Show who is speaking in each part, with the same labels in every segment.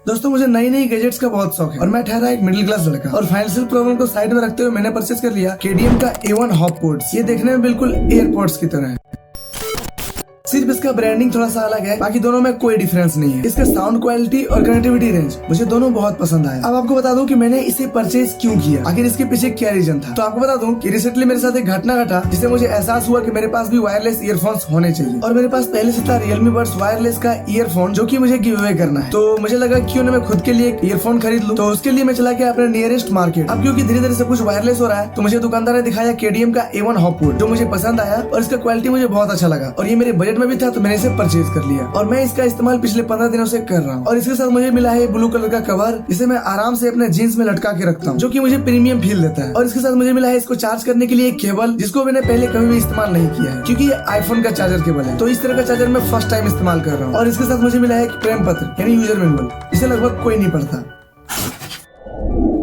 Speaker 1: दोस्तों मुझे नई नई गैजेट्स का बहुत शौक है और मैं ठहरा एक मिडिल क्लास लड़का और फाइनेंशियल प्रॉब्लम को साइड में रखते हुए मैंने परचेज कर लिया KTM का A1 हॉप पोर्ट्स। ये देखने में बिल्कुल एयरपोर्ट्स की तरह है, सिर्फ इसका ब्रांडिंग थोड़ा सा अलग है, बाकी दोनों में कोई डिफरेंस नहीं है। इसका साउंड क्वालिटी और कनेक्टिविटी रेंज मुझे दोनों बहुत पसंद आया। अब आपको बता दूं कि मैंने इसे परचेज क्यों किया, आखिर इसके पीछे क्या रीजन था। तो आपको बता दूं कि रिसेंटली मेरे साथ एक घटना घटा जिससे मुझे एहसास हुआ कि मेरे पास भी वायरलेस ईयरफोन्स होने चाहिए और मेरे पास पहले से था Realme Buds वायरलेस का ईयरफोन जो की मुझे गिव अवे करना है। तो मुझे लगा क्यों ना मैं खुद के लिए एक ईयरफोन खरीद लूं। तो उसके लिए मैं चला गया अपने नियरेस्ट मार्केट। अब क्योंकि धीरे धीरे सब कुछ वायरलेस हो रहा है तो मुझे दुकानदार ने दिखाया KTM का A1 हॉप पोर्ट जो मुझे पसंद आया और इसका क्वालिटी मुझे बहुत अच्छा लगा और ये मेरे बजट में भी था तो मैंने इसे परचेज कर लिया और मैं इसका इस्तेमाल पिछले 15 दिनों से कर रहा हूँ। और इसके साथ मुझे मिला है ब्लू कलर का कवर जिसे मैं आराम से अपने जीन्स में लटका के रखता हूँ जो कि मुझे प्रीमियम फील देता है। और इसके साथ मुझे मिला है इसको चार्ज करने के लिए एक केबल जिसको मैंने पहले कभी भी इस्तेमाल नहीं किया है क्योंकि ये आईफोन का चार्जर केबल है। तो इस तरह का चार्जर मैं फर्स्ट टाइम इस्तेमाल कर रहा हूँ। और इसके साथ मुझे मिला है एक प्रेम पत्र यानी यूजर मैनुअल, इसे लगभग कोई नहीं पढ़ता।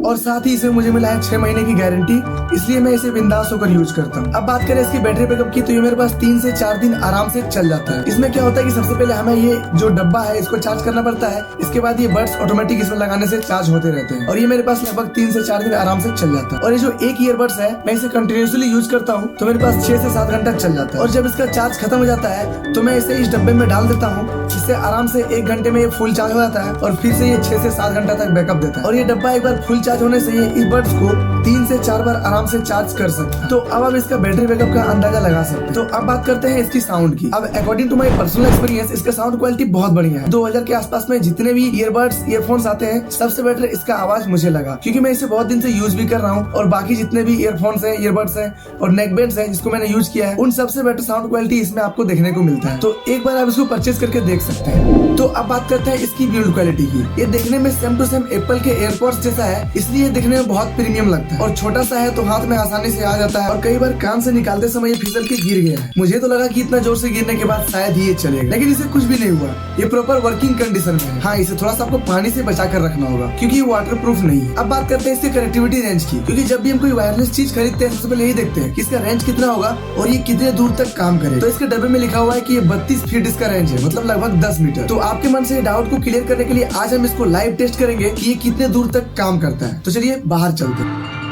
Speaker 1: और साथ ही इसमें मुझे मिला है 6 महीने की गारंटी, इसलिए मैं इसे बिंदास होकर यूज करता हूँ। अब बात करें इसकी बैटरी बैकअप की तो ये मेरे पास 3 से 4 दिन आराम से चल जाता है। इसमें क्या होता है कि सबसे पहले हमें ये जो डब्बा है इसको चार्ज करना पड़ता है, इसके बाद ये बड्स ऑटोमेटिक इसमें लगाने से चार्ज होते रहते हैं और ये मेरे पास लगभग 3 से 4 दिन आराम से चल जाता है। और ये जो एक ईयरबड्स है मैं इसे कंटिन्यूसली यूज करता हूँ तो मेरे पास 6 से 7 घंटा चल जाता है। और जब इसका चार्ज खत्म हो जाता है तो मैं इसे इस डब्बे में डाल देता हूँ, जिससे आराम से 1 घंटे में ये फुल चार्ज हो जाता है और फिर से ये 6 से 7 घंटा तक बैकअप देता है। और ये डब्बा एक बार फुल चार्ज होने से ये इस बड्स को 3 से 4 बार आराम से चार्ज कर सकते हैं। तो अब आप इसका बैटरी बैकअप का अंदाजा लगा सकते हैं। तो अब बात करते हैं इसकी साउंड की। अब according to my personal experience इसका साउंड क्वालिटी बहुत बढ़िया है। 2000 के आसपास में जितने भी ईयरबड्स ईयरफोन्स आते हैं सबसे बेटर इसका आवाज मुझे लगा क्योंकि मैं इसे बहुत दिन से यूज भी कर रहा हूँ और बाकी जितने भी ईयरफोन्स है ईयरबड्स है और नेकबैंड्स है जिसको मैंने यूज किया है उन सबसे बेटर साउंड क्वालिटी इसमें आपको देखने को मिलता है। तो एक बार आप इसको परचेज करके देख सकते हैं। तो अब बात करते हैं इसकी बिल्ड क्वालिटी की। ये देखने में सेम टू सेम एप्पल के एयरपोर्ट्स जैसा है, इसलिए ये देखने में बहुत प्रीमियम लगता है और छोटा सा है तो हाथ में आसानी से आ जाता है और कई बार कान से निकालते समय ये फिसल के गिर गया है। मुझे तो लगा कि इतना जोर से गिरने के बाद शायद ही ये चलेगा, लेकिन इसे कुछ भी नहीं हुआ। ये प्रॉपर वर्किंग कंडीशन में है। हाँ, इसे थोड़ा सा आपको पानी से बचा कर रखना होगा क्योंकि ये वाटर प्रूफ नहीं है। अब बात करते हैं इसके कनेक्टिविटी रेंज की, क्योंकि जब भी हम कोई वायरलेस चीज खरीदते हैं सबसे पहले यही देखते हैं कि इसका रेंज कितना होगा और ये कितने दूर तक काम करे। तो इसके डब्बे में लिखा हुआ है कि ये 32 फीट इसका रेंज है, मतलब लगभग 10 मीटर। तो आपके मन से डाउट को क्लियर करने के लिए आज हम इसको लाइव टेस्ट करेंगे कि ये कितने दूर तक काम करता है। तो चलिए बाहर चलते हैं।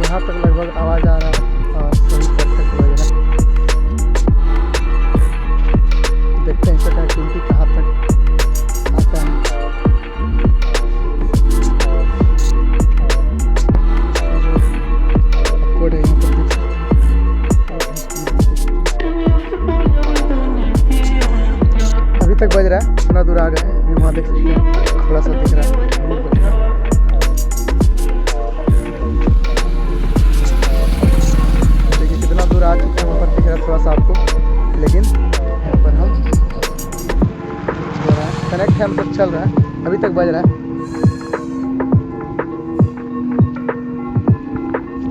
Speaker 2: यहाँ तक लगभग आवाज़ आ रहा है और सही परफेक्ट बज रहा है। देखते हैं इसका कनेक्टिविटी कहाँ तक आता है। कोड है यहाँ पर देख सकते हैं। अभी तक बज रहा है, इतना दूर आ गए हैं। अभी वहाँ देख सकते हैं थोड़ा सा दिख रहा है। आ चुके हैं वहाँ पर दिख रहा है थोड़ा सा आपको, लेकिन यहाँ पर हम कनेक्ट है, हम तक चल रहा है, अभी तक बज रहा है।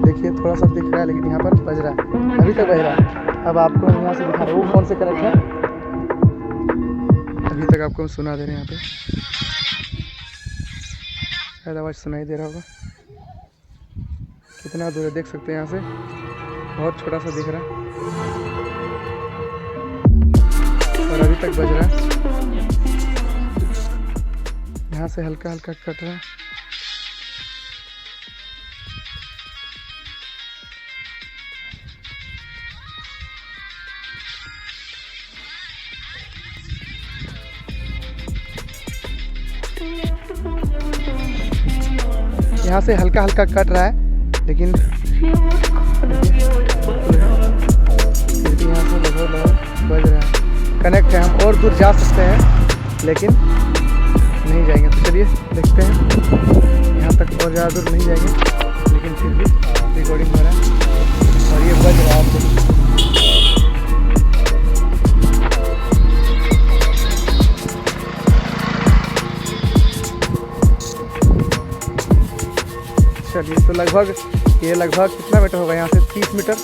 Speaker 2: देखिए थोड़ा सा दिख रहा है लेकिन यहाँ पर बज रहा है, अभी तक बज रहा है। अब आपको हम यहाँ से दिखा रहे हैं वो फोन से कनेक्ट है, अभी तक आपको हम सुना दे रहे हैं। यहाँ पे शायद आवाज़ सुनाई दे रहा होगा। कितना दूर है देख सकते हैं, यहाँ से बहुत छोटा सा दिख रहा है और अभी तक बज रहा है। यहाँ से हल्का हल्का कट रहा है। यहाँ से हल्का हल्का कट रहा है लेकिन यहाँ से लगभग बज रहा है। कनेक्ट है, हम और दूर जा सकते हैं लेकिन नहीं जाएंगे। तो चलिए देखते हैं, यहाँ तक और ज़्यादा दूर नहीं जाएंगे लेकिन फिर भी रिकॉर्डिंग हो रहा है और ये बज रहा है आपको। चलिए तो लगभग कितना मीटर होगा यहाँ से 30 मीटर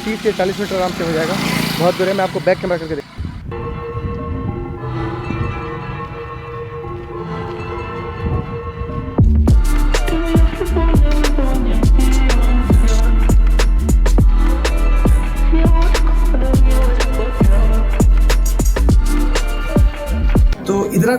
Speaker 2: 30 से 40 मीटर आराम से हो जाएगा। बहुत दूर है, मैं आपको बैक कैमरा करके देखूँ।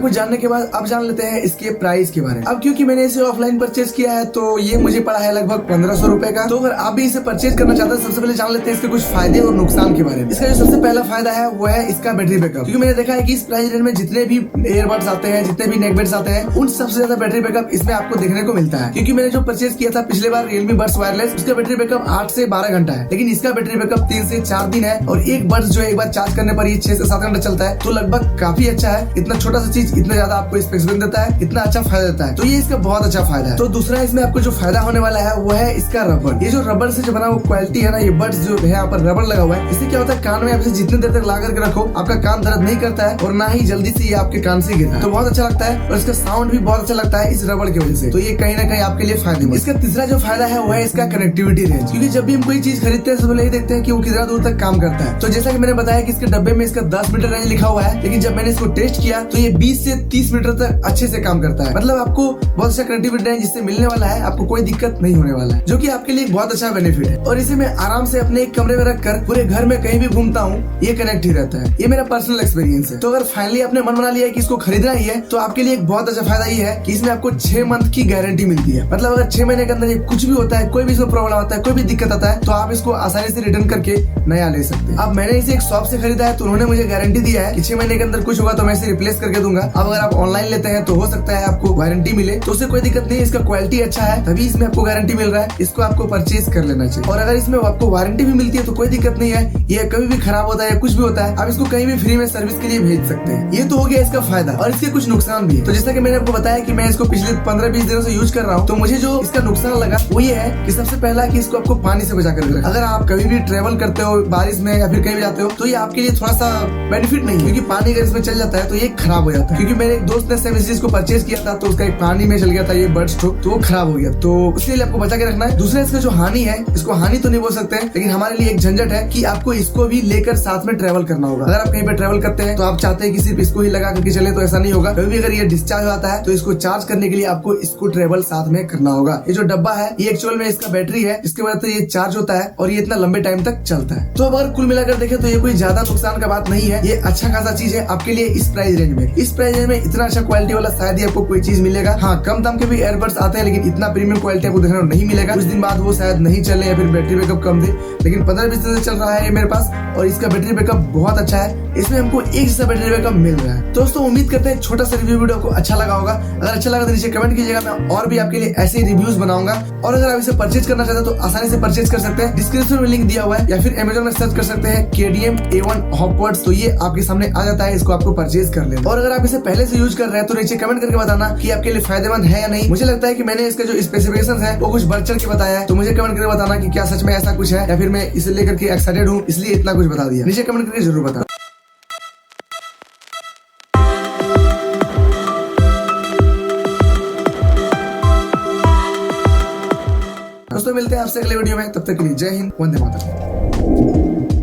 Speaker 1: कुछ जानने के बाद अब जान लेते हैं इसके प्राइस के बारे में। अब क्योंकि मैंने इसे ऑफलाइन परचेज किया है तो ये मुझे पड़ा है लगभग 1500 रुपए का। तो अगर आप भी इसे परचेज करना चाहते हैं सबसे पहले जान लेते हैं इसके कुछ फायदे और नुकसान के बारे में। इसका जो सबसे पहला फायदा है वो है इसका बैटरी बैकअप, क्योंकि मैंने देखा है कि इस प्राइस रेंज में जितने भी एयरबड्स आते हैं, जितने भी नेकबड्स आते हैं, उन सबसे ज्यादा बैटरी बैकअप इसमें आपको देखने को मिलता है। क्योंकि मैंने जो परचेज किया था पिछले बार Realme Buds वायरलेस, उसका बैटरी बैकअप 8 से 12 घंटा है, लेकिन इसका बैटरी बैकअप 3 से 4 दिन है। और एक बड्स जो है एक बार चार्ज करने पर ये 6 से 7 घंटा चलता है, तो लगभग काफी अच्छा है। इतना छोटा सा चीज इतना ज्यादा आपको स्पेसिफिकेशन देता है, इतना अच्छा फायदा देता है, तो ये इसका बहुत अच्छा फायदा है। तो दूसरा इसमें आपको जो फायदा होने वाला है वो है इसका रबर। ये जो रबर से जो बना वो क्वालिटी है ना, ये बड्स जो है यहाँ पर रबर लगा हुआ है, इससे क्या होता है कान में आप इसे जितनी देर तक ला करके रखो आपका कान दर्द नहीं करता है और ना ही जल्दी से ये आपके कान से गिरता है। तो बहुत अच्छा लगता है और इसका साउंड भी बहुत अच्छा लगता है इस रबर की वजह से। तो ये कहीं ना कहीं आपके लिए फायदेमंद। इसका तीसरा जो फायदा है वो है इसका कनेक्टिविटी रेंज, क्योंकि जब भी हम कोई चीज खरीदते हैं सबसे पहले ये देखते हैं कि वो कितना दूर तक काम करता है। तो जैसा कि मैंने बताया कि इसके डब्बे में इसका 10 मीटर रेंज लिखा हुआ है, लेकिन जब मैंने इसको टेस्ट किया तो ये 20 से 30 मीटर तक अच्छे से काम करता है। मतलब आपको बहुत अच्छा कनेक्टिविटी रेंज जिससे मिलने वाला है, आपको कोई दिक्कत नहीं होने वाला है, जो कि आपके लिए बहुत अच्छा बेनिफिट है। और इसे मैं आराम से अपने एक कमरे में रखकर पूरे घर में कहीं भी घूमता हूँ, ये कनेक्ट ही रहता है। ये मेरा पर्सनल एक्सपीरियंस है। तो अगर फाइनली आपने मन बना लिया है कि इसको खरीदना ही है, तो आपके लिए एक बहुत अच्छा फायदा ये है कि इसमें आपको 6 मंथ की गारंटी मिलती है। मतलब अगर 6 महीने के अंदर कुछ भी होता है, कोई भी इसमें प्रॉब्लम आता है, कोई भी दिक्कत आता है, तो आप इसको आसानी से रिटर्न करके नया ले सकते हैं। अब मैंने इसे एक शॉप से खरीदा है, तो उन्होंने मुझे गारंटी दिया है कि 6 महीने के अंदर कुछ होगा तो मैं इसे रिप्लेस करके दूंगा। अब अगर आप ऑनलाइन लेते हैं तो हो सकता है आपको वारंटी मिले, तो उससे कोई दिक्कत नहीं है। इसका क्वालिटी अच्छा है तभी इसमें आपको गारंटी मिल रहा है, इसको आपको परचेज कर लेना चाहिए। और अगर इसमें आपको वारंटी भी मिलती है तो कोई दिक्कत नहीं है, ये कभी भी खराब होता है या कुछ भी होता है आप इसको कहीं भी फ्री में सर्विस के लिए भेज सकते हैं। ये तो हो गया इसका फायदा। और इसके कुछ नुकसान भी है। तो जैसा कि मैंने आपको बताया कि मैं इसको पिछले 15-20 दिनों से यूज कर रहा हूँ, तो मुझे जो इसका नुकसान लगा वो ये है कि सबसे पहला कि इसको आपको पानी से बचा कर रखें। अगर आप कभी भी ट्रेवल करते हो बारिश में या फिर कहीं भी जाते हो तो ये आपके लिए थोड़ा सा बेनिफिट नहीं है, क्योंकि पानी अगर इसमें चल जाता है तो ये खराब हो जाता है। क्योंकि मेरे एक दोस्त ने सेम इस चीज को परचेज किया था तो उसका एक पानी में चल गया था ये बड्स तो वो खराब हो गया। तो उसके लिए आपको बचा के रखना है। दूसरा इसका जो हानि है, इसको हानि तो नहीं बोल सकते हैं, लेकिन हमारे लिए एक झंझट है कि आपको इसको भी लेकर साथ में ट्रेवल करना होगा। अगर आप कहीं पे ट्रेवल करते हैं तो आप चाहते हैं कि सिर्फ इसको ही लगा करके चले, तो ऐसा नहीं होगा। कभी भी अगर ये डिस्चार्ज होता है तो इसको चार्ज करने के लिए आपको इसको ट्रेवल साथ में करना होगा। ये जो डब्बा है ये एक्चुअल में इसका बैटरी है, इसके वजह से ये चार्ज होता है और ये इतना लंबे टाइम तक चलता है। तो अगर कुल मिलाकर देखें तो ये कोई ज्यादा नुकसान का बात नहीं है, ये अच्छा खासा चीज है आपके लिए इस प्राइस रेंज में। इस प्राइस रेंज में इतना अच्छा क्वालिटी वाला शायद ही आपको कोई चीज मिलेगा। हाँ, कम दाम के भी एयरबड्स आते हैं, लेकिन इतना प्रीमियम क्वालिटी आपको देखने को नहीं मिलेगा। कुछ दिन बाद वो शायद नहीं चले या फिर बैटरी बैकअप कम दे, लेकिन 15-20 दिन से चल रहा है ये मेरे पास और इसका बैटरी बैकअप बहुत अच्छा है। इसमें हमको एक जैसा बैटरी बैकअप मिल रहा है। दोस्तों उम्मीद करते हैं छोटा सा रिव्यू वीडियो को अच्छा लगा होगा। अगर अच्छा लगा तो नीचे कमेंट कीजिएगा, मैं और भी आपके लिए ऐसे रिव्यूज बनाऊंगा। और अगर आप इसे परचेज करना चाहते हैं तो आसानी से परचेज कर सकते हैं, डिस्क्रिप्शन में लिंक दिया हुआ है, या फिर Amazon में सर्च कर सकते हैं KDM A1 हॉपबड्स, तो ये आपके सामने आ जाता है। इसको आपको परचेज कर लेना। और अगर आप इसे पहले से यूज कर रहे हैं तो नीचे कमेंट करके बताना कि आपके लिए फायदेमंद है या नहीं। मुझे लगता है कि मैंने इसका जो स्पेसिफिकेशन है वो कुछ बढ़ चढ़ के बताया है, तो मुझे कमेंट करके बताना कि क्या सच में ऐसा कुछ है या फिर मैं इसे लेकर के एक्साइटेड हूँ इसलिए इतना कुछ बता दिया। नीचे कमेंट करके जरूर बताना। दोस्तों मिलते हैं आपसे अगले वीडियो में, तब तक के लिए जय हिंद, वंदे मातरम।